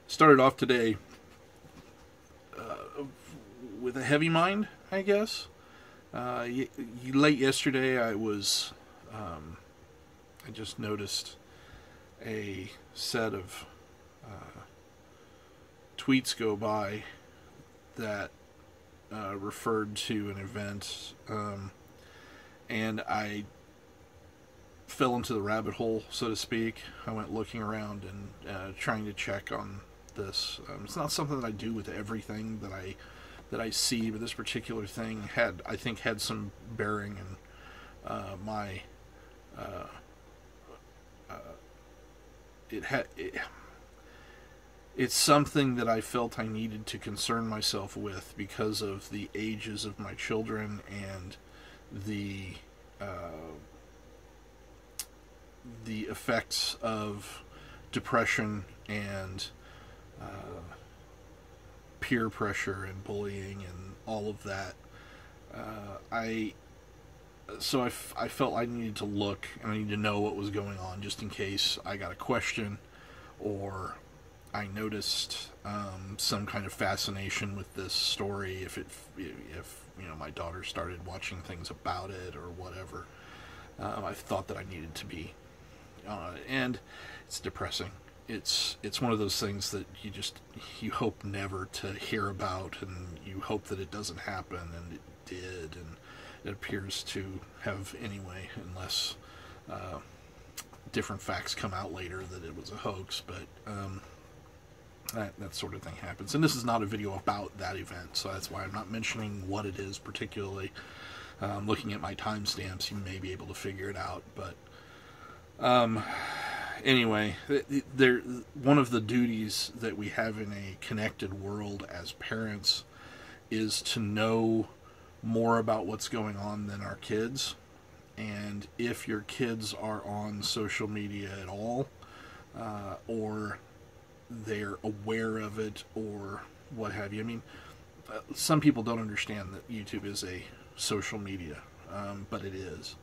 Started off today with a heavy mind, I guess. Late yesterday, I just noticed a set of tweets go by that referred to an event, and I fell into the rabbit hole, so to speak. I went looking around and trying to check on this. It's not something that I do with everything that I see, but this particular thing had some bearing in my. It's something that I felt I needed to concern myself with because of the ages of my children and the the effects of depression and peer pressure and bullying and all of that. I so I felt I needed to look and I needed to know what was going on just in case I got a question or I noticed some kind of fascination with this story. If my daughter started watching things about it or whatever, I thought that I needed to be, and it's depressing. It's one of those things that you hope never to hear about, and you hope that it doesn't happen, and it did, and it appears to have anyway, unless different facts come out later that it was a hoax. But that sort of thing happens. And this is not a video about that event, so that's why I'm not mentioning what it is particularly. Looking at my timestamps, you may be able to figure it out. But anyway, one of the duties that we have in a connected world as parents is to know more about what's going on than our kids. And if your kids are on social media at all, or they're aware of it or what have you. I mean, some people don't understand that YouTube is a social media, but it is.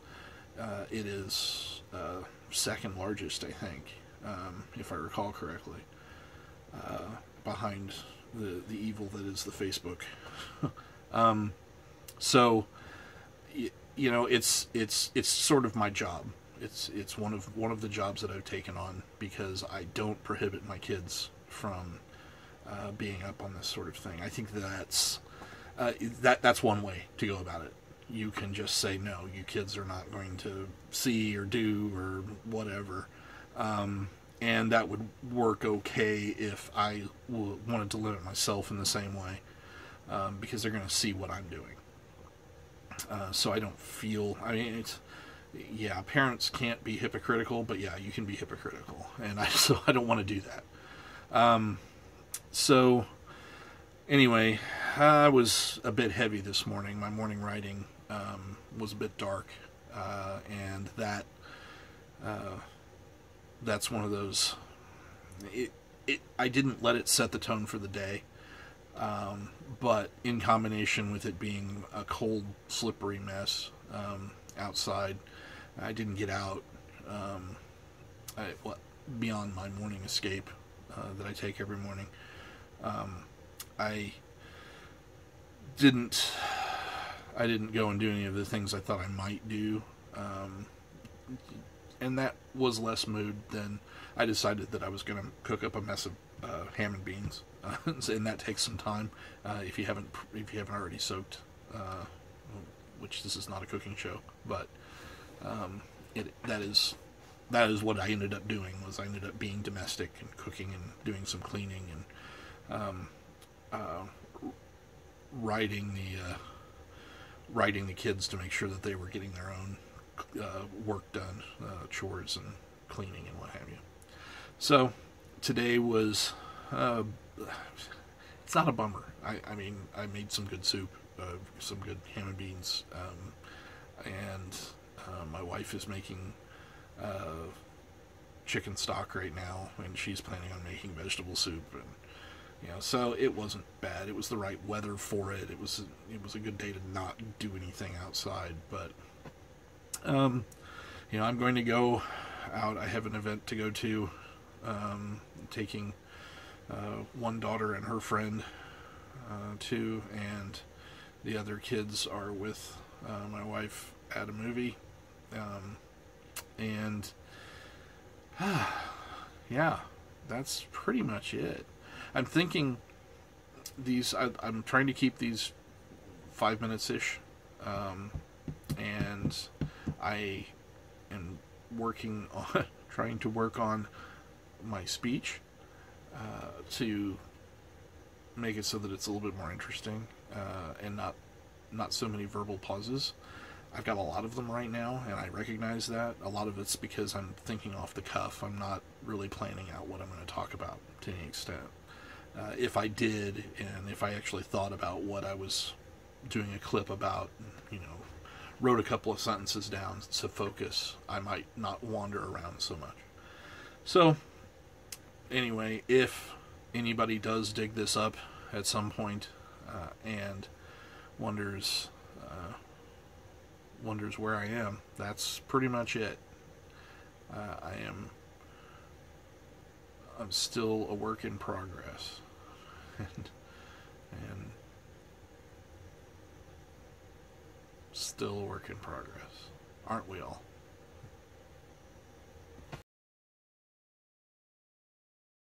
It is second largest, I think, if I recall correctly, behind the evil that is the Facebook. So, it's sort of my job. It's one of the jobs that I've taken on because I don't prohibit my kids from being up on this sort of thing. I think that's one way to go about it. You can just say no, you kids are not going to see or do or whatever, and that would work okay if I wanted to limit myself in the same way, because they're going to see what I'm doing. So I don't feel. I mean, parents can't be hypocritical, but yeah, you can be hypocritical, and I don't want to do that. So anyway, I was a bit heavy this morning. My morning writing was a bit dark, and that's one of those. I didn't let it set the tone for the day. But in combination with it being a cold, slippery mess outside, I didn't get out beyond my morning escape that I take every morning. I didn't go and do any of the things I thought I might do, and that was less mood than I decided that I was going to cook up a mess of ham and beans. And that takes some time if you haven't already soaked, which this is not a cooking show, but that is what I ended up doing. I ended up being domestic and cooking and doing some cleaning and writing the kids to make sure that they were getting their own work done, chores and cleaning and what have you. So today was. It's not a bummer. I mean, I made some good soup, some good ham and beans, and my wife is making chicken stock right now, and she's planning on making vegetable soup, and so it wasn't bad. It was the right weather for it. It was a good day to not do anything outside, but I'm going to go out. I have an event to go to, taking one daughter and her friend, too, and the other kids are with my wife at a movie. And yeah, that's pretty much it. I'm thinking I'm trying to keep these 5 minutes ish, and I am working on trying to work on my speech to make it so that it's a little bit more interesting, and not so many verbal pauses. I've got a lot of them right now, and I recognize that. A lot of it's because I'm thinking off the cuff. I'm not really planning out what I'm going to talk about to any extent. If I did, and if I actually thought about what I was doing a clip about, wrote a couple of sentences down to focus, I might not wander around so much. So, anyway, if anybody does dig this up at some point, and wonders where I am, that's pretty much it. I'm still a work in progress, and still a work in progress, aren't we all?